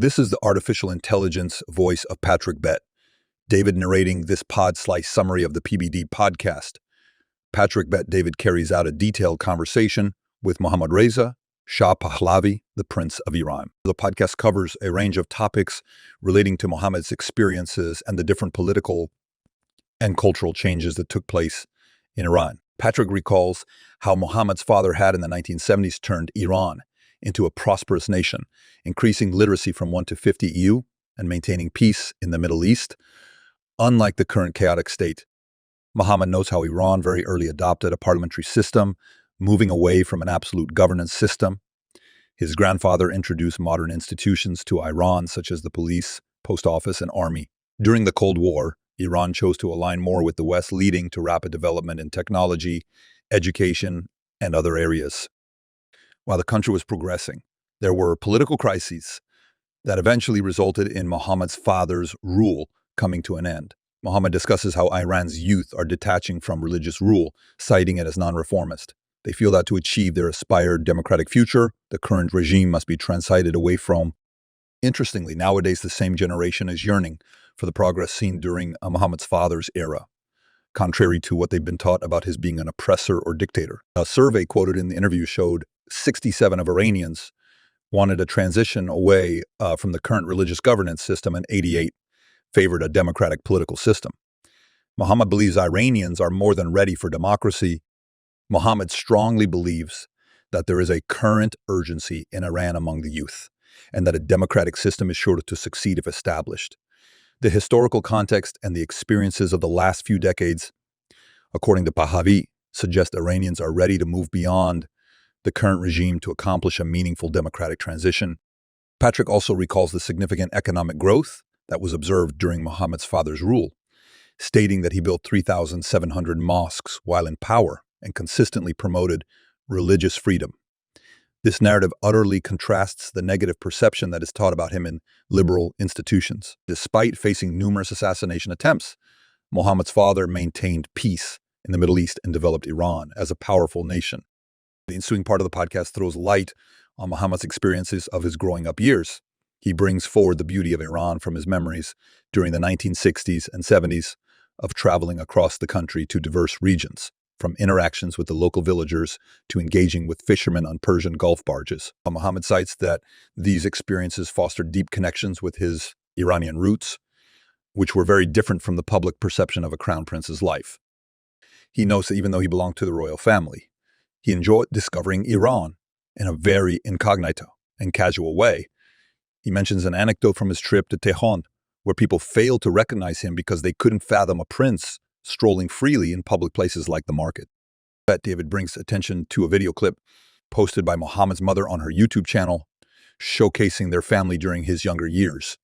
This is the artificial intelligence voice of Patrick Bett, David narrating this pod-slice summary of the PBD podcast. Patrick Bett David carries out a detailed conversation with Mohammad Reza Shah Pahlavi, the Prince of Iran. The podcast covers a range of topics relating to Mohammad's experiences and the different political and cultural changes that took place in Iran. Patrick recalls how Mohammad's father had in the 1970s turned Iran into a prosperous nation, increasing literacy from 1 to 50 EU and maintaining peace in the Middle East. Unlike the current chaotic state, Mohammad knows how Iran very early adopted a parliamentary system, moving away from an absolute governance system. His grandfather introduced modern institutions to Iran, such as the police, post office, and army. During the Cold War, Iran chose to align more with the West, leading to rapid development in technology, education, and other areas. While the country was progressing, there were political crises that eventually resulted in Mohammad's father's rule coming to an end. Mohammad discusses how Iran's youth are detaching from religious rule, citing it as non-reformist. They feel that to achieve their aspired democratic future, the current regime must be transited away from. Interestingly, nowadays the same generation is yearning for the progress seen during Mohammad's father's era, contrary to what they've been taught about his being an oppressor or dictator. A survey quoted in the interview showed 67 of Iranians wanted a transition away from the current religious governance system, and 88 favored a democratic political system. Mohammad believes Iranians are more than ready for democracy. Mohammad strongly believes that there is a current urgency in Iran among the youth, and that a democratic system is sure to succeed if established. The historical context and the experiences of the last few decades, according to Pahlavi, suggest Iranians are ready to move beyond the current regime to accomplish a meaningful democratic transition. Patrick also recalls the significant economic growth that was observed during Mohammad's father's rule, stating that he built 3,700 mosques while in power and consistently promoted religious freedom. This narrative utterly contrasts the negative perception that is taught about him in liberal institutions. Despite facing numerous assassination attempts, Mohammad's father maintained peace in the Middle East and developed Iran as a powerful nation. The ensuing part of the podcast throws light on Mohammad's experiences of his growing up years. He brings forward the beauty of Iran from his memories during the 1960s and 70s of traveling across the country to diverse regions, from interactions with the local villagers to engaging with fishermen on Persian Gulf barges. Mohammad cites that these experiences fostered deep connections with his Iranian roots, which were very different from the public perception of a crown prince's life. He notes that even though he belonged to the royal family, he enjoyed discovering Iran in a very incognito and casual way. He mentions an anecdote from his trip to Tehran, where people failed to recognize him because they couldn't fathom a prince strolling freely in public places like the market. David brings attention to a video clip posted by Mohammad's mother on her YouTube channel, showcasing their family during his younger years.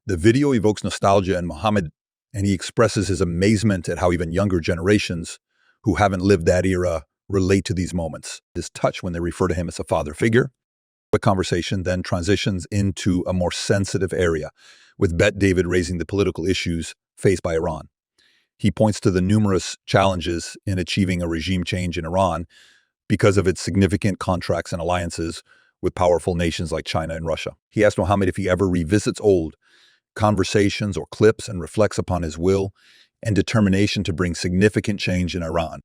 The video evokes nostalgia in Mohammad, and he expresses his amazement at how even younger generations who haven't lived that era relate to these moments. This touch when they refer to him as a father figure. The conversation then transitions into a more sensitive area, with Bett David raising the political issues faced by Iran. He points to the numerous challenges in achieving a regime change in Iran because of its significant contracts and alliances with powerful nations like China and Russia. He asked Mohammad if he ever revisits old conversations or clips and reflects upon his will and determination to bring significant change in Iran,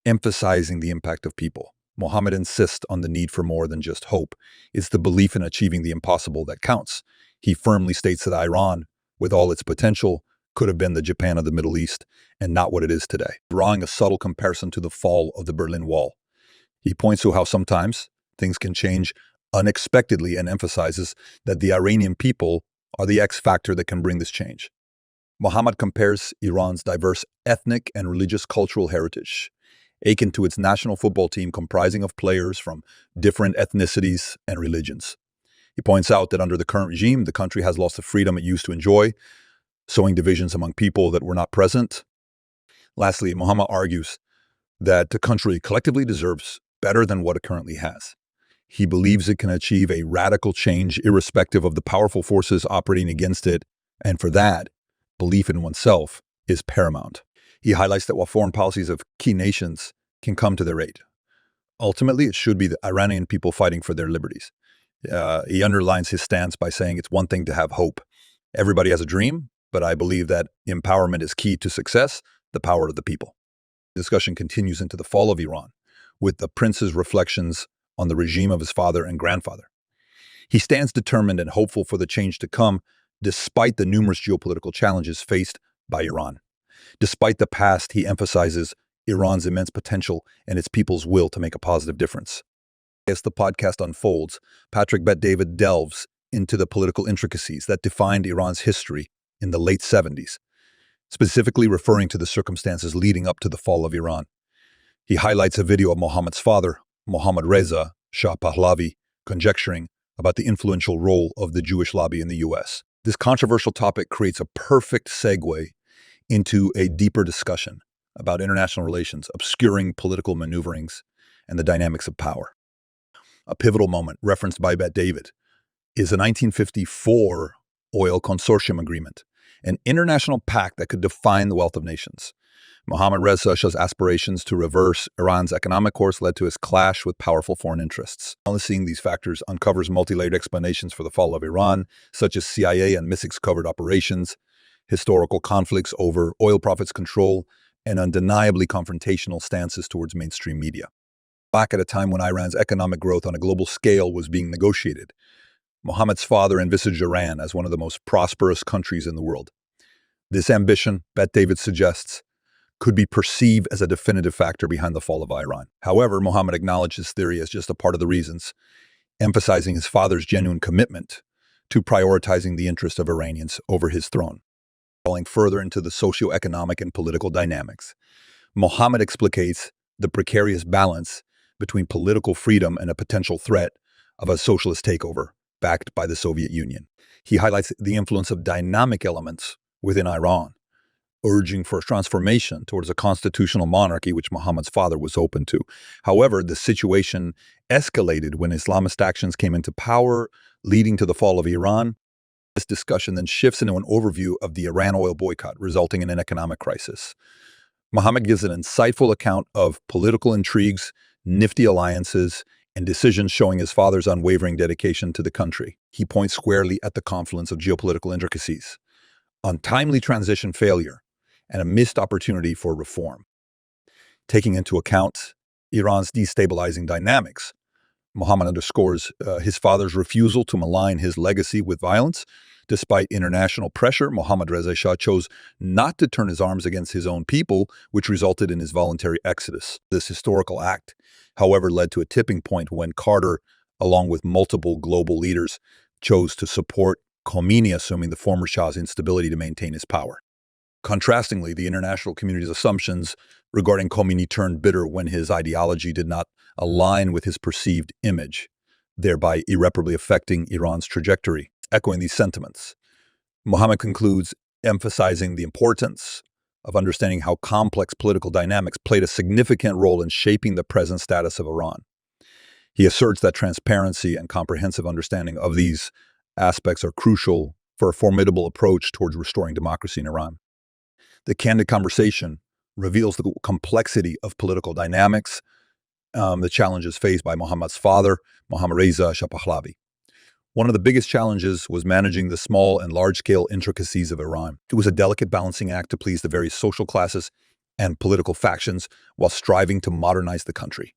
emphasizing the impact of people. Mohammad insists on the need for more than just hope. It's the belief in achieving the impossible that counts. He firmly states that Iran, with all its potential, could have been the Japan of the Middle East and not what it is today, drawing a subtle comparison to the fall of the Berlin Wall. He points to how sometimes things can change unexpectedly and emphasizes that the Iranian people are the X factor that can bring this change. Mohammad compares Iran's diverse ethnic and religious cultural heritage, akin to its national football team comprising of players from different ethnicities and religions. He points out that under the current regime, the country has lost the freedom it used to enjoy, sowing divisions among people that were not present. Lastly, Mohammad argues that the country collectively deserves better than what it currently has. He believes it can achieve a radical change irrespective of the powerful forces operating against it, and for that, belief in oneself is paramount. He highlights that while foreign policies of key nations can come to their aid, ultimately it should be the Iranian people fighting for their liberties. He underlines his stance by saying it's one thing to have hope. Everybody has a dream, but I believe that empowerment is key to success, the power of the people. The discussion continues into the fall of Iran, with the prince's reflections on the regime of his father and grandfather. He stands determined and hopeful for the change to come, despite the numerous geopolitical challenges faced by Iran. Despite the past, he emphasizes Iran's immense potential and its people's will to make a positive difference. As the podcast unfolds, Patrick Bet-David delves into the political intricacies that defined Iran's history in the late 70s, specifically referring to the circumstances leading up to the fall of Iran. He highlights a video of Mohammad's father, Mohammad Reza Shah Pahlavi, conjecturing about the influential role of the Jewish lobby in the U.S. This controversial topic creates a perfect segue into a deeper discussion about international relations, obscuring political maneuverings, and the dynamics of power. A pivotal moment referenced by Bet-David is the 1954 Oil Consortium Agreement, an international pact that could define the wealth of nations. Mohammad Reza Shah's aspirations to reverse Iran's economic course led to his clash with powerful foreign interests. Analyzing these factors uncovers multi-layered explanations for the fall of Iran, such as CIA and MI6 covert operations, historical conflicts over oil profits control, and undeniably confrontational stances towards mainstream media. Back at a time when Iran's economic growth on a global scale was being negotiated, Mohammad's father envisaged Iran as one of the most prosperous countries in the world. This ambition, Bet-David suggests, could be perceived as a definitive factor behind the fall of Iran. However, Mohammed acknowledged this theory as just a part of the reasons, emphasizing his father's genuine commitment to prioritizing the interest of Iranians over his throne. Falling further into the socio-economic and political dynamics, Mohammed explicates the precarious balance between political freedom and a potential threat of a socialist takeover backed by the Soviet Union. He highlights the influence of dynamic elements within Iran, urging for a transformation towards a constitutional monarchy, which Mohammad's father was open to. However, the situation escalated when Islamist actions came into power, leading to the fall of Iran. This discussion then shifts into an overview of the Iran oil boycott, resulting in an economic crisis. Mohammed gives an insightful account of political intrigues, nifty alliances, and decisions showing his father's unwavering dedication to the country. He points squarely at the confluence of geopolitical intricacies, untimely transition failure, and a missed opportunity for reform. Taking into account Iran's destabilizing dynamics, Mohammed underscores his father's refusal to malign his legacy with violence. Despite international pressure, Mohammad Reza Shah chose not to turn his arms against his own people, which resulted in his voluntary exodus. This historical act, however, led to a tipping point when Carter, along with multiple global leaders, chose to support Khomeini, assuming the former Shah's instability to maintain his power. Contrastingly, the international community's assumptions regarding Khomeini turned bitter when his ideology did not align with his perceived image, thereby irreparably affecting Iran's trajectory. Echoing these sentiments, Mohammed concludes emphasizing the importance of understanding how complex political dynamics played a significant role in shaping the present status of Iran. He asserts that transparency and comprehensive understanding of these aspects are crucial for a formidable approach towards restoring democracy in Iran. The candid conversation reveals the complexity of political dynamics, the challenges faced by Mohammad's father, Mohammad Reza Shah Pahlavi. One of the biggest challenges was managing the small and large-scale intricacies of Iran. It was a delicate balancing act to please the various social classes and political factions while striving to modernize the country.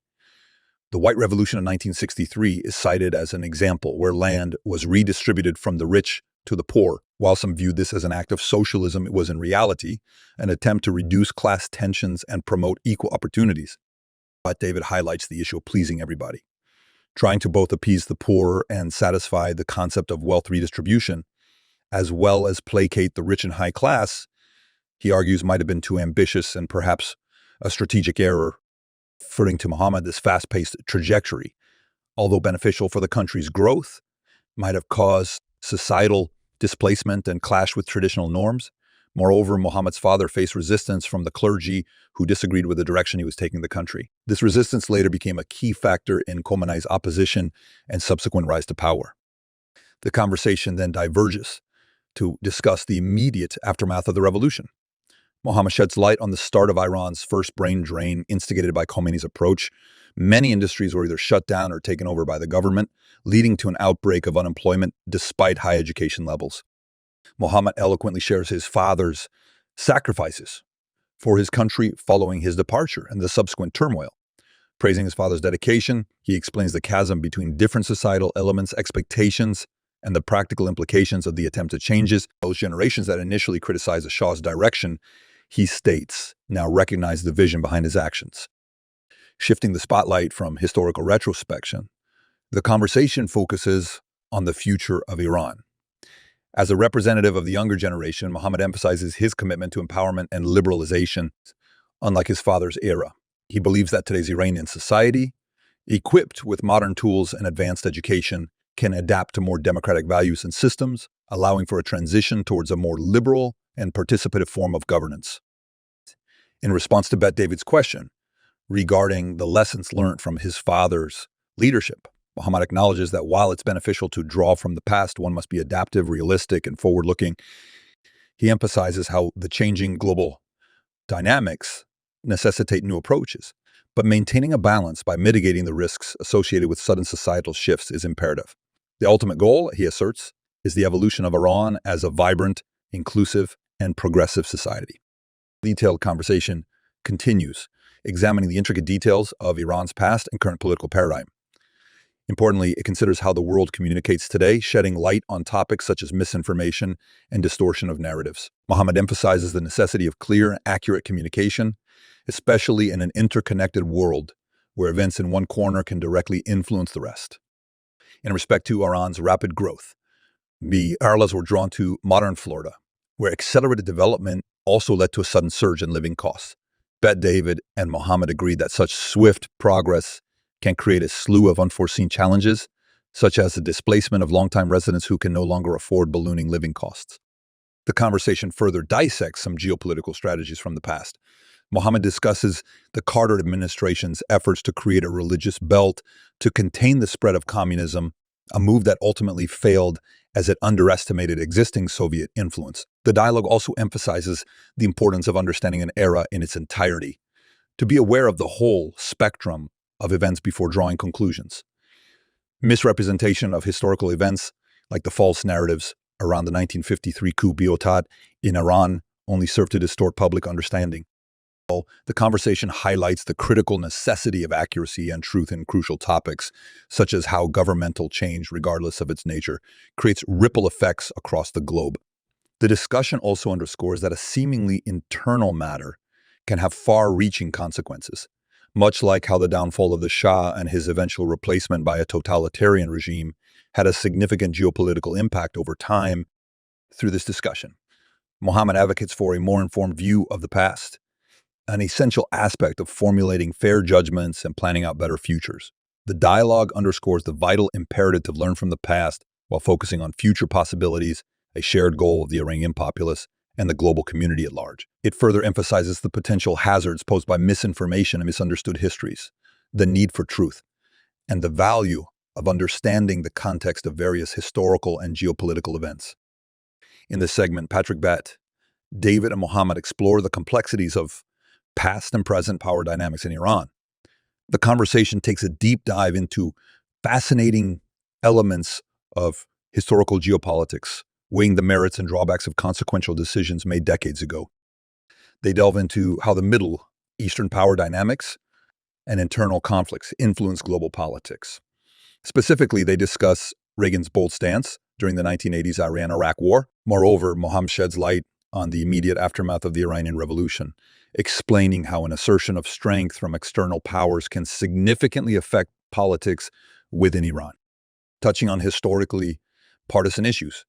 The White Revolution of 1963 is cited as an example where land was redistributed from the rich to the poor. While some viewed this as an act of socialism, it was in reality an attempt to reduce class tensions and promote equal opportunities. But David highlights the issue of pleasing everybody, trying to both appease the poor and satisfy the concept of wealth redistribution, as well as placate the rich and high class. He argues might have been too ambitious and perhaps a strategic error. Referring to Mohammed, this fast-paced trajectory, although beneficial for the country's growth, might have caused societal displacement and clash with traditional norms. Moreover, Mohammed's father faced resistance from the clergy who disagreed with the direction he was taking the country. This resistance later became a key factor in Khomeini's opposition and subsequent rise to power. The conversation then diverges to discuss the immediate aftermath of the revolution. Mohammed sheds light on the start of Iran's first brain drain instigated by Khomeini's approach. Many industries were either shut down or taken over by the government, leading to an outbreak of unemployment despite high education levels. Mohammed eloquently shares his father's sacrifices for his country following his departure and the subsequent turmoil. Praising his father's dedication, he explains the chasm between different societal elements, expectations, and the practical implications of the attempted changes. Those generations that initially criticized the Shah's direction, he states, now recognize the vision behind his actions. Shifting the spotlight from historical retrospection, the conversation focuses on the future of Iran. As a representative of the younger generation, Mohammed emphasizes his commitment to empowerment and liberalization, unlike his father's era. He believes that today's Iranian society, equipped with modern tools and advanced education, can adapt to more democratic values and systems, allowing for a transition towards a more liberal and participative form of governance. In response to Bet David's question regarding the lessons learned from his father's leadership, Mohammed acknowledges that while it's beneficial to draw from the past, one must be adaptive, realistic, and forward-looking. He emphasizes how the changing global dynamics necessitate new approaches, but maintaining a balance by mitigating the risks associated with sudden societal shifts is imperative. The ultimate goal, he asserts, is the evolution of Iran as a vibrant, inclusive, and progressive society. The detailed conversation continues, examining the intricate details of Iran's past and current political paradigm. Importantly, it considers how the world communicates today, shedding light on topics such as misinformation and distortion of narratives. Mohammed emphasizes the necessity of clear and accurate communication, especially in an interconnected world where events in one corner can directly influence the rest. In respect to Iran's rapid growth, the Arlas were drawn to modern Florida, where accelerated development also led to a sudden surge in living costs. Bet David and Mohammed agreed that such swift progress can create a slew of unforeseen challenges, such as the displacement of longtime residents who can no longer afford ballooning living costs. The conversation further dissects some geopolitical strategies from the past. Mohammed discusses the Carter administration's efforts to create a religious belt to contain the spread of communism, a move that ultimately failed as it underestimated existing Soviet influence. The dialogue also emphasizes the importance of understanding an era in its entirety, to be aware of the whole spectrum of events before drawing conclusions. Misrepresentation of historical events, like the false narratives around the 1953 coup d'état in Iran, only serve to distort public understanding. The conversation highlights the critical necessity of accuracy and truth in crucial topics, such as how governmental change, regardless of its nature, creates ripple effects across the globe. The discussion also underscores that a seemingly internal matter can have far-reaching consequences, much like how the downfall of the Shah and his eventual replacement by a totalitarian regime had a significant geopolitical impact over time. Through this discussion, Mohammed advocates for a more informed view of the past, an essential aspect of formulating fair judgments and planning out better futures. The dialogue underscores the vital imperative to learn from the past while focusing on future possibilities, a shared goal of the Iranian populace and the global community at large. It further emphasizes the potential hazards posed by misinformation and misunderstood histories, the need for truth, and the value of understanding the context of various historical and geopolitical events. In this segment, Patrick Bet, David, and Mohammed explore the complexities of past and present power dynamics in Iran. The conversation takes a deep dive into fascinating elements of historical geopolitics, weighing the merits and drawbacks of consequential decisions made decades ago. They delve into how the Middle Eastern power dynamics and internal conflicts influence global politics. Specifically, they discuss Reagan's bold stance during the 1980s Iran-Iraq War. Moreover, Mohammed sheds light on the immediate aftermath of the Iranian Revolution, explaining how an assertion of strength from external powers can significantly affect politics within Iran. Touching on historically partisan issues,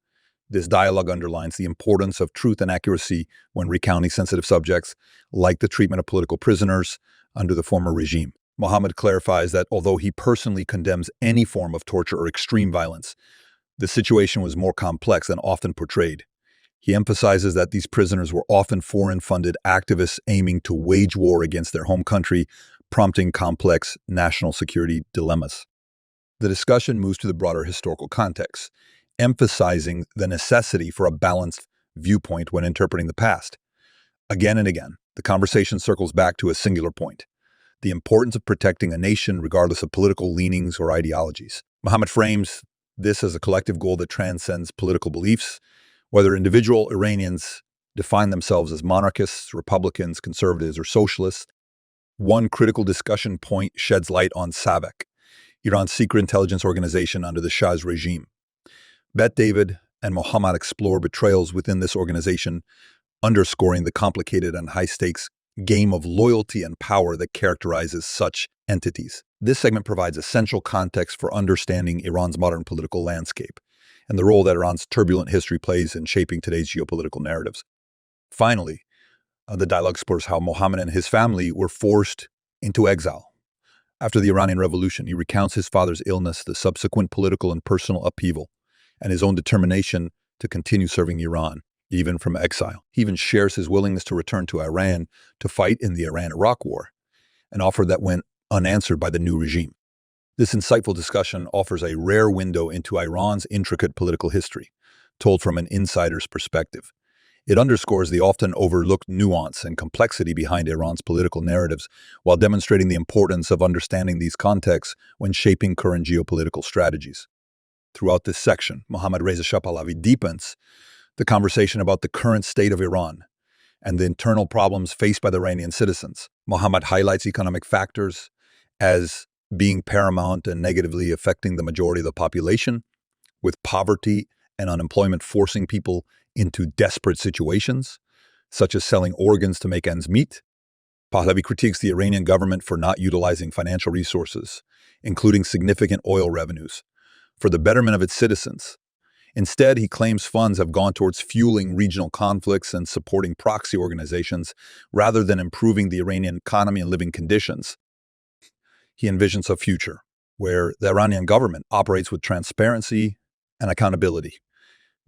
this dialogue underlines the importance of truth and accuracy when recounting sensitive subjects, like the treatment of political prisoners under the former regime. Mohammed clarifies that although he personally condemns any form of torture or extreme violence, the situation was more complex than often portrayed. He emphasizes that these prisoners were often foreign-funded activists aiming to wage war against their home country, prompting complex national security dilemmas. The discussion moves to the broader historical context, emphasizing the necessity for a balanced viewpoint when interpreting the past. Again and again, the conversation circles back to a singular point: the importance of protecting a nation regardless of political leanings or ideologies. Mohammed frames this as a collective goal that transcends political beliefs, whether individual Iranians define themselves as monarchists, republicans, conservatives, or socialists. One critical discussion point sheds light on SAVAK, Iran's secret intelligence organization under the Shah's regime. Bet David and Mohammad explore betrayals within this organization, underscoring the complicated and high-stakes game of loyalty and power that characterizes such entities. This segment provides essential context for understanding Iran's modern political landscape and the role that Iran's turbulent history plays in shaping today's geopolitical narratives. Finally, the dialogue explores how Mohammed and his family were forced into exile. After the Iranian Revolution, he recounts his father's illness, the subsequent political and personal upheaval, and his own determination to continue serving Iran, even from exile. He even shares his willingness to return to Iran to fight in the Iran-Iraq War, an offer that went unanswered by the new regime. This insightful discussion offers a rare window into Iran's intricate political history, told from an insider's perspective. It underscores the often overlooked nuance and complexity behind Iran's political narratives, while demonstrating the importance of understanding these contexts when shaping current geopolitical strategies. Throughout this section, Mohammad Reza Shah Pahlavi deepens the conversation about the current state of Iran and the internal problems faced by the Iranian citizens. Mohammad highlights economic factors as being paramount and negatively affecting the majority of the population, with poverty and unemployment forcing people into desperate situations, such as selling organs to make ends meet. Pahlavi critiques the Iranian government for not utilizing financial resources, including significant oil revenues, for the betterment of its citizens. Instead, he claims funds have gone towards fueling regional conflicts and supporting proxy organizations rather than improving the Iranian economy and living conditions. He envisions a future where the Iranian government operates with transparency and accountability,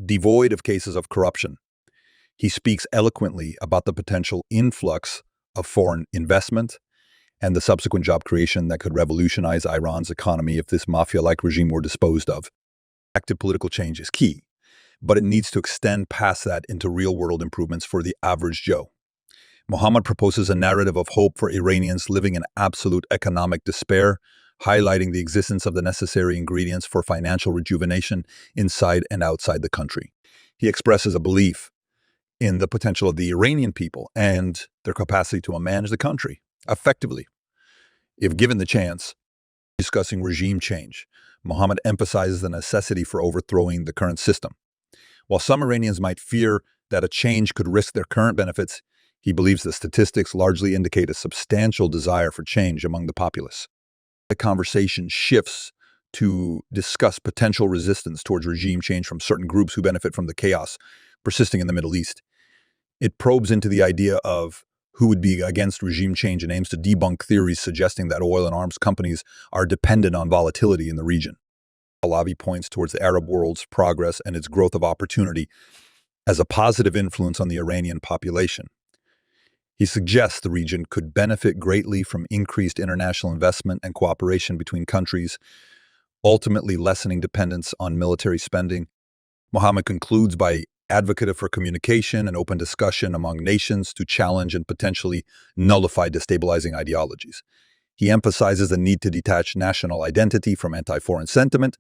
devoid of cases of corruption. He speaks eloquently about the potential influx of foreign investment and the subsequent job creation that could revolutionize Iran's economy if this mafia-like regime were disposed of. Active political change is key, but it needs to extend past that into real-world improvements for the average Joe. Mohammed proposes a narrative of hope for Iranians living in absolute economic despair, highlighting the existence of the necessary ingredients for financial rejuvenation inside and outside the country. He expresses a belief in the potential of the Iranian people and their capacity to manage the country effectively, if given the chance. Discussing regime change, Mohammed emphasizes the necessity for overthrowing the current system. While some Iranians might fear that a change could risk their current benefits, he believes the statistics largely indicate a substantial desire for change among the populace. The conversation shifts to discuss potential resistance towards regime change from certain groups who benefit from the chaos persisting in the Middle East. It probes into the idea of who would be against regime change and aims to debunk theories suggesting that oil and arms companies are dependent on volatility in the region. Pahlavi points towards the Arab world's progress and its growth of opportunity as a positive influence on the Iranian population. He suggests the region could benefit greatly from increased international investment and cooperation between countries, ultimately lessening dependence on military spending. Mohammed concludes by advocating for communication and open discussion among nations to challenge and potentially nullify destabilizing ideologies. He emphasizes the need to detach national identity from anti-foreign sentiment,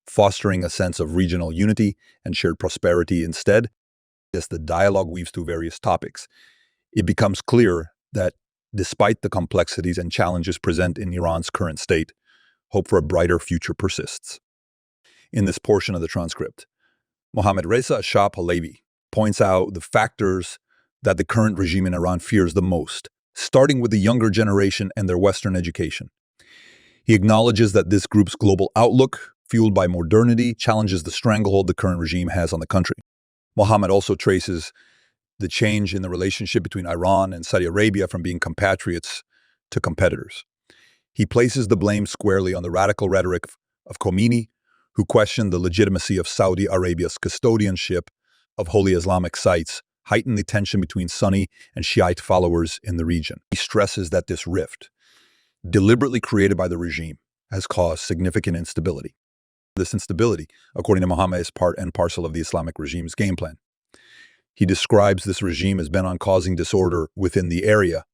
fostering a sense of regional unity and shared prosperity instead. As the dialogue weaves through various topics, it becomes clear that despite the complexities and challenges present in Iran's current state, hope for a brighter future persists. In this portion of the transcript, Mohammad Reza Shah Pahlavi points out the factors that the current regime in Iran fears the most, starting with the younger generation and their Western education. He acknowledges that this group's global outlook, fueled by modernity, challenges the stranglehold the current regime has on the country. Mohammed also traces the change in the relationship between Iran and Saudi Arabia from being compatriots to competitors. He places the blame squarely on the radical rhetoric of Khomeini, who questioned the legitimacy of Saudi Arabia's custodianship of holy Islamic sites, heightened the tension between Sunni and Shiite followers in the region. He stresses that this rift, deliberately created by the regime, has caused significant instability. This instability, according to Mohammed, is part and parcel of the Islamic regime's game plan. He describes this regime as bent on causing disorder within the area.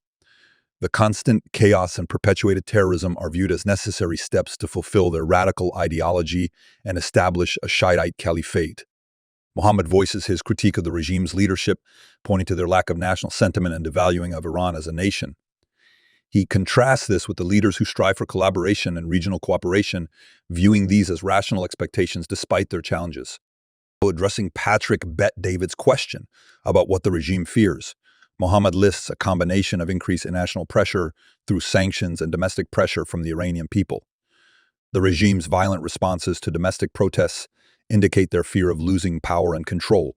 The constant chaos and perpetuated terrorism are viewed as necessary steps to fulfill their radical ideology and establish a Shiite caliphate. Mohammed voices his critique of the regime's leadership, pointing to their lack of national sentiment and devaluing of Iran as a nation. He contrasts this with the leaders who strive for collaboration and regional cooperation, viewing these as rational expectations despite their challenges. Addressing Patrick Bet-David's question about what the regime fears, Mohammed lists a combination of increased international pressure through sanctions and domestic pressure from the Iranian people. The regime's violent responses to domestic protests indicate their fear of losing power and control.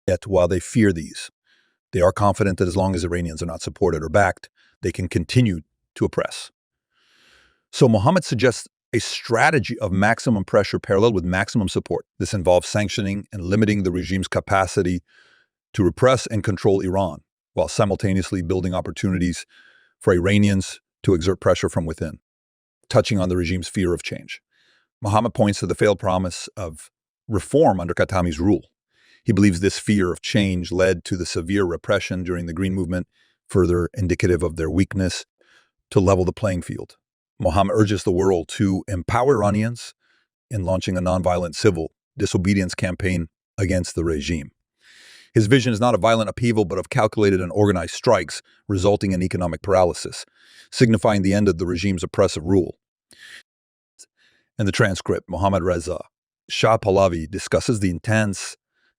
Yet, while they fear these, they are confident that as long as Iranians are not supported or backed, they can continue to oppress. So Mohammed suggests a strategy of maximum pressure paralleled with maximum support. This involves sanctioning and limiting the regime's capacity to repress and control Iran, while simultaneously building opportunities for Iranians to exert pressure from within. Touching on the regime's fear of change, Mohammed points to the failed promise of reform under Khatami's rule. He believes this fear of change led to the severe repression during the Green Movement, further indicative of their weakness to level the playing field. Mohammed urges the world to empower Iranians in launching a nonviolent civil disobedience campaign against the regime. His vision is not of violent upheaval, but of calculated and organized strikes, resulting in economic paralysis, signifying the end of the regime's oppressive rule. In the transcript, Mohammad Reza Shah Pahlavi discusses the intense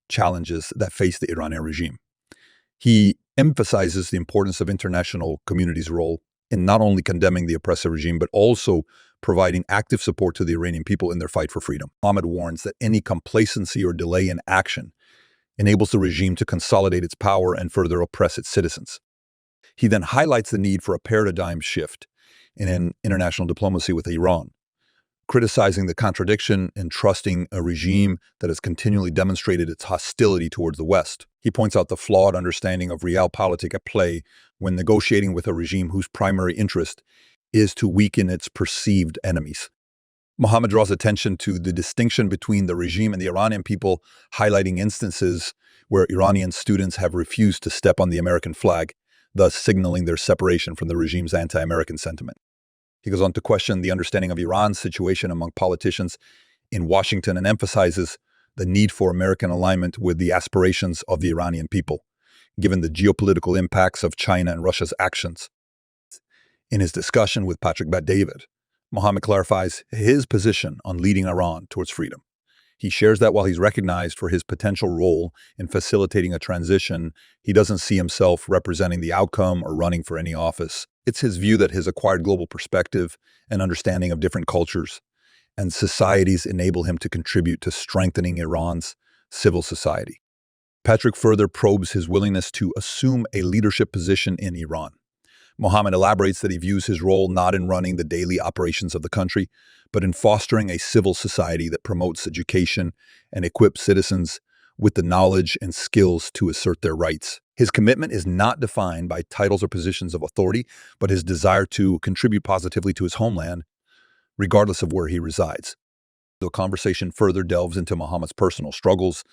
challenges that face the Iranian regime. He emphasizes the importance of international community's role in not only condemning the oppressive regime, but also providing active support to the Iranian people in their fight for freedom. Mohammed warns that any complacency or delay in action enables the regime to consolidate its power and further oppress its citizens. He then highlights the need for a paradigm shift in international diplomacy with Iran, criticizing the contradiction in trusting a regime that has continually demonstrated its hostility towards the West. He points out the flawed understanding of realpolitik at play when negotiating with a regime whose primary interest is to weaken its perceived enemies. Mohammed draws attention to the distinction between the regime and the Iranian people, highlighting instances where Iranian students have refused to step on the American flag, thus signaling their separation from the regime's anti-American sentiment. He goes on to question the understanding of Iran's situation among politicians in Washington and emphasizes the need for American alignment with the aspirations of the Iranian people, given the geopolitical impacts of China and Russia's actions. In his discussion with Patrick Bet-David, Mohammed clarifies his position on leading Iran towards freedom. He shares that while he's recognized for his potential role in facilitating a transition, he doesn't see himself representing the outcome or running for any office. It's his view that his acquired global perspective and understanding of different cultures and societies enable him to contribute to strengthening Iran's civil society. Patrick further probes his willingness to assume a leadership position in Iran. Mohammed elaborates that he views his role not in running the daily operations of the country, but in fostering a civil society that promotes education and equips citizens with the knowledge and skills to assert their rights. His commitment is not defined by titles or positions of authority, but his desire to contribute positively to his homeland, regardless of where he resides. The conversation further delves into Mohammed's personal struggles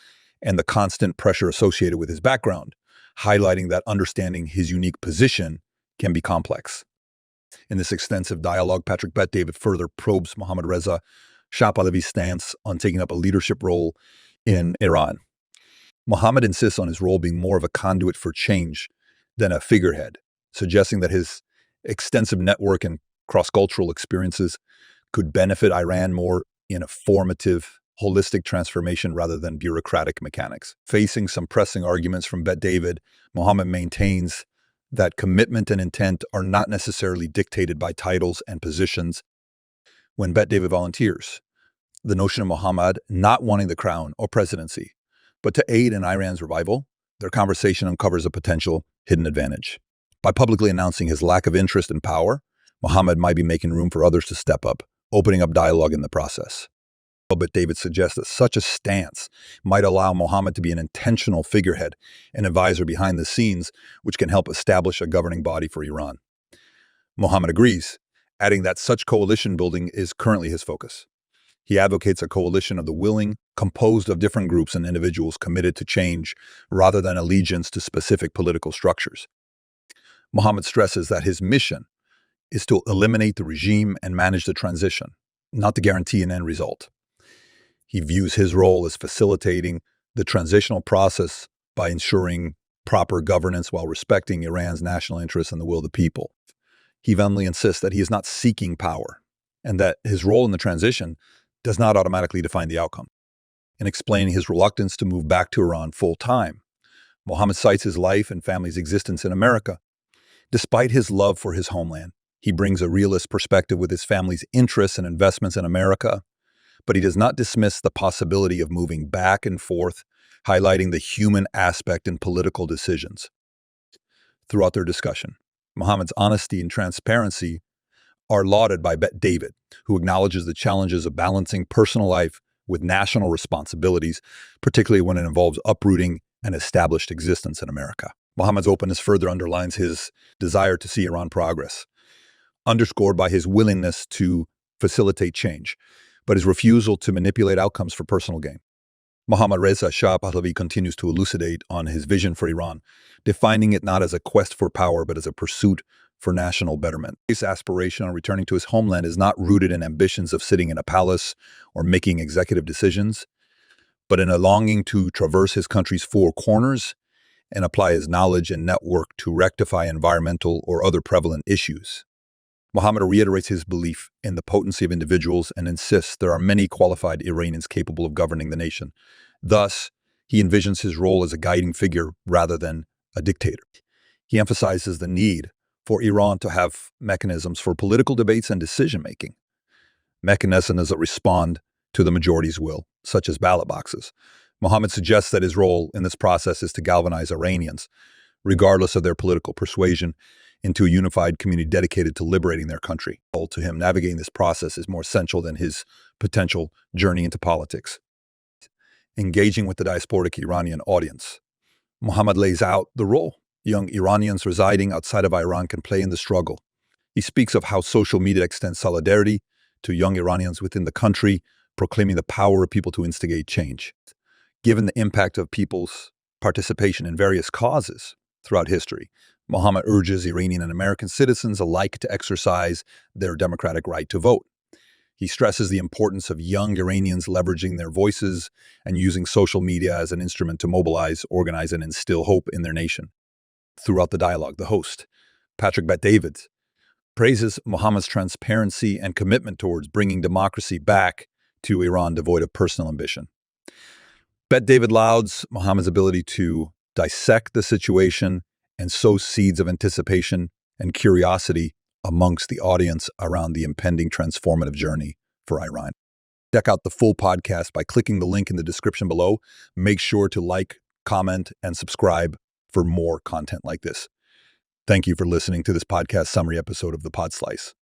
and the constant pressure associated with his background, highlighting that understanding his unique position can be complex. In this extensive dialogue, Patrick Bet-David further probes Mohammad Reza Shah Pahlavi's stance on taking up a leadership role in Iran. Mohammed insists on his role being more of a conduit for change than a figurehead, suggesting that his extensive network and cross-cultural experiences could benefit Iran more in a formative, holistic transformation rather than bureaucratic mechanics. Facing some pressing arguments from Bet-David, Mohammed maintains that commitment and intent are not necessarily dictated by titles and positions. When Bet-David volunteers, the notion of Mohammed not wanting the crown or presidency, but to aid in Iran's revival, their conversation uncovers a potential hidden advantage. By publicly announcing his lack of interest in power, Mohammed might be making room for others to step up, opening up dialogue in the process. But David suggests that such a stance might allow Mohammed to be an intentional figurehead, an advisor behind the scenes, which can help establish a governing body for Iran. Mohammed agrees, adding that such coalition building is currently his focus. He advocates a coalition of the willing, composed of different groups and individuals committed to change rather than allegiance to specific political structures. Mohammad stresses that his mission is to eliminate the regime and manage the transition, not to guarantee an end result. He views his role as facilitating the transitional process by ensuring proper governance while respecting Iran's national interests and the will of the people. He vehemently insists that he is not seeking power and that his role in the transition does not automatically define the outcome. In explaining his reluctance to move back to Iran full-time, Mohammad cites his life and family's existence in America. Despite his love for his homeland, he brings a realist perspective with his family's interests and investments in America, but he does not dismiss the possibility of moving back and forth, highlighting the human aspect in political decisions. Throughout their discussion, Mohammad's honesty and transparency are lauded by Bet David, who acknowledges the challenges of balancing personal life with national responsibilities, particularly when it involves uprooting an established existence in America. Mohammad's openness further underlines his desire to see Iran progress, underscored by his willingness to facilitate change, but his refusal to manipulate outcomes for personal gain. Mohammad Reza Shah Pahlavi continues to elucidate on his vision for Iran, defining it not as a quest for power, but as a pursuit for national betterment. His aspiration on returning to his homeland is not rooted in ambitions of sitting in a palace or making executive decisions, but in a longing to traverse his country's four corners and apply his knowledge and network to rectify environmental or other prevalent issues. Mohammad reiterates his belief in the potency of individuals and insists there are many qualified Iranians capable of governing the nation. Thus, he envisions his role as a guiding figure rather than a dictator. He emphasizes the need for Iran to have mechanisms for political debates and decision-making, mechanisms that respond to the majority's will, such as ballot boxes. Mohammad suggests that his role in this process is to galvanize Iranians, regardless of their political persuasion, into a unified community dedicated to liberating their country. To him, navigating this process is more essential than his potential journey into politics. Engaging with the diasporic Iranian audience, Mohammad lays out the role young Iranians residing outside of Iran can play in the struggle. He speaks of how social media extends solidarity to young Iranians within the country, proclaiming the power of people to instigate change. Given the impact of people's participation in various causes throughout history, Mohammad urges Iranian and American citizens alike to exercise their democratic right to vote. He stresses the importance of young Iranians leveraging their voices and using social media as an instrument to mobilize, organize, and instill hope in their nation. Throughout the dialogue, the host, Patrick Bet-David, praises Mohammad's transparency and commitment towards bringing democracy back to Iran devoid of personal ambition. Bet-David lauds Mohammad's ability to dissect the situation and sow seeds of anticipation and curiosity amongst the audience around the impending transformative journey for Iran. Check out the full podcast by clicking the link in the description below. Make sure to like, comment, and subscribe for more content like this. Thank you for listening to this podcast summary episode of The Pod Slice.